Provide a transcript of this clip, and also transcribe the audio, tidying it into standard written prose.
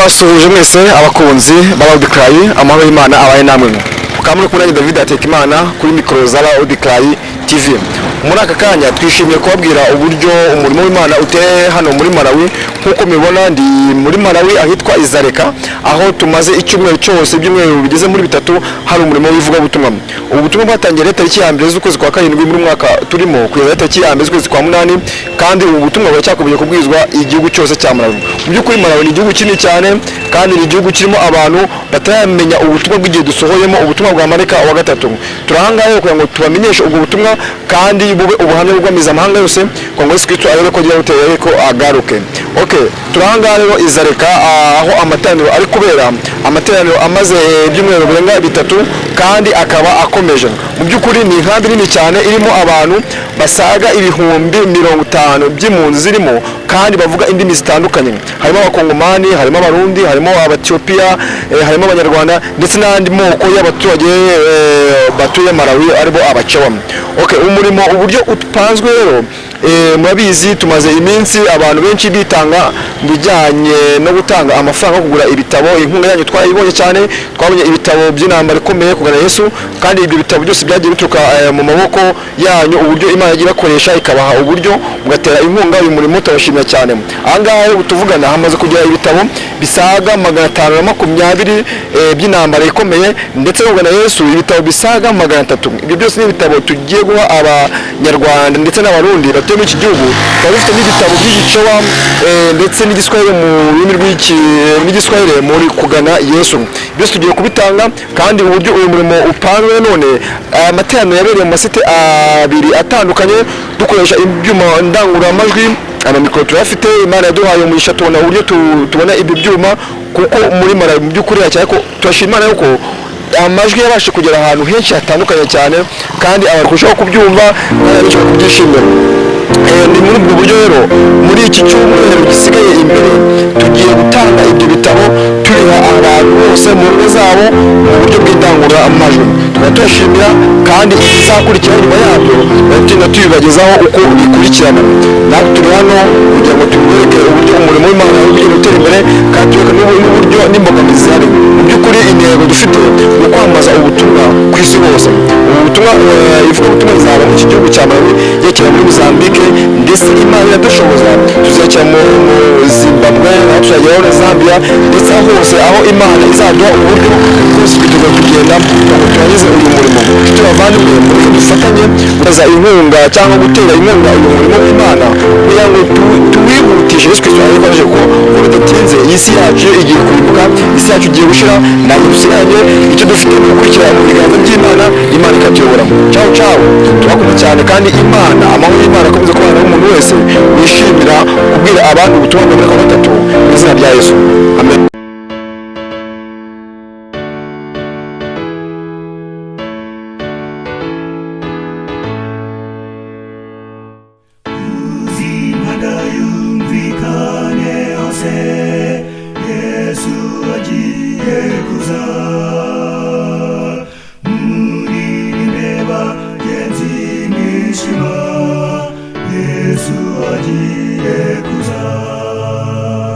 Turabasuhuje mwese abakunzi b'Audicry, amahoro y'Imana abaye namwe. Kamwe kuri David Hategekimana kuri mikoro za Audicry TV. Muri aka kanya twishimiye kubabwira uburyo umurimo w'Imana uteye hano muri Malawi. Nkuko mubibona ndi muri Malawi ahitwa Izareka, aho tumaze icyumweru cyose by'umweru bigeze muri bitatu hari umurimo w'ivuga butumwa. Ubu butumwa bwatangiye tariki ya 2 z'ukwezi kwa 7 muri mwaka turimo kugeza tariki ya 2 z'ukwezi kwa 8, kandi ubu butumwa buracyakomeje kubwizwa igihugu cyose cya Malawi. Mu by'ukuri Malawi ni igihugu kinini cyane, kandi ni igihugu kirimo abantu bataramenya ubutumwa bw'igihe dusohoyemo, ubutumwa bwa Mareka wa gatatu. Turahangaye kugira ngo tubamenyeshe ubwo butumwa kandi bube ubuhamya bw'amiza amahanga yose ngo Yesu Kristo arebe ko giteye ko agaruke. Okay, turahangaye rero Izareka, aho amateraniro ari kubera, amateraniro amaze by'umweru birenga bitatu kandi akaba akomeje. Mu by'ukuri ni inkambi nini cyane irimo abantu basaga 50,000 by'impunzi zirimo, kandi bavuga indimi zitandukanye. Harimo abakongomani, harimo abarundi, harimo Abathiopia, harimo abanyarwanda ndetse n'andi moko y'abaturage batuye Malawi aribo abacewa. Okay, umurimo uburyo upanzwe rero murabizi tumaze iminsi abantu benshi bitanga bijyanye no gutanga amafaranga yo kugura ibitabo. Inkunga yanyu twayibonye cyane, twabonye ibitabo by'intambara ikomeye kugana Yesu, kandi ibyo bitabo byose byagiye bituruka mu maboko yanyu, uburyo Imana yagiye bakoresha ikabaha uburyo mugatera inkunga uyu murimo. Turabashimira cyane. Ahangaha rero tuvugana hamaze kugira ibitabo bisaga 520 by'intambara ikomeye, ndetse no kugana Yesu ibitabo bisaga 300. Ibyo byose ni ibitabo tugiye guha abanyarwanda ndetse n'abarundi batuye muri iki gihugu. Twari dufite n'ibitabo by'igicewa ndetse n'igiswahili mu rurimi n'igiswahili muri kugana Yesu. Byose tugiye kubitanga, kandi uburyo uyu murimo upanzwe none amateraniro yabereye mu masite abiri atandukanye, dukoresha ibyuma ndangururamajwi, amamikoro turafite. Imana yaduhaye umugisha tubona uburyo tubona ibyo byuma, kuko muri Malawi mu by'ukuri cyane ko turashima Imana yuko amajwi yabashe kugera ahantu henshi hatandukanye cyane, kandi abarushaho kubyumva n'abenshi kubyishimira. Ni muri ubwo buryo rero muri iki cyumweru gisigaye imbere tugiye gutanga ibyo bitabo turiha abantu bose mu ngo zabo mu buryo bw'indangururamajwi. Tukaba turashimira, kandi izakurikira nyuma yabyo tugenda tubibagezaho uko bikurikirana. Natwe turi hano kugira ngo tubereke uburyo umurimo w'Imana ugenda utera imbere, kandi tubereke n'uburyo n'imbogamizi zihari. Mu by'ukuri intego dufite ni kwamamaza ubutumwa ku isi hose. Ubu butumwa ivuga ubutumwa izaba mu gihugu cya Malawi, yerekera muri Mozambique, ndetse Imana iradushoboza tuzekera mu Zimbabwe, tuzageraho na Zambia, ndetse hose aho Imana izaduha uburyo bwose twiteguye kugenda ngo turangize uyu murimo. Tubavandimwe muri dufatanye gukaza inkunga cyangwa gutera inkunga uyu murimo w'Imana kugira ngo tuwihutishe. Yesu Kristo yaje ko bidatinze iyi si yacu igiye kurimbuka, isi yacu igiye gushira, ntabwo dusigaranye. Icyo dufite ni ugukurikira mu biganza by'Imana, Imana ikatuyobora. Ciao ciao, tubakunda cyane, kandi Imana, amahoro y'Imana akomeze kubana n'umuntu wese wishimira kubwira abantu ubutumwa bwa Mareka wa gatatu mu izina rya Yesu. Amen. Yesu agiye kuza, muririmbe bagenzi mwishima, Yesu agiye kuza.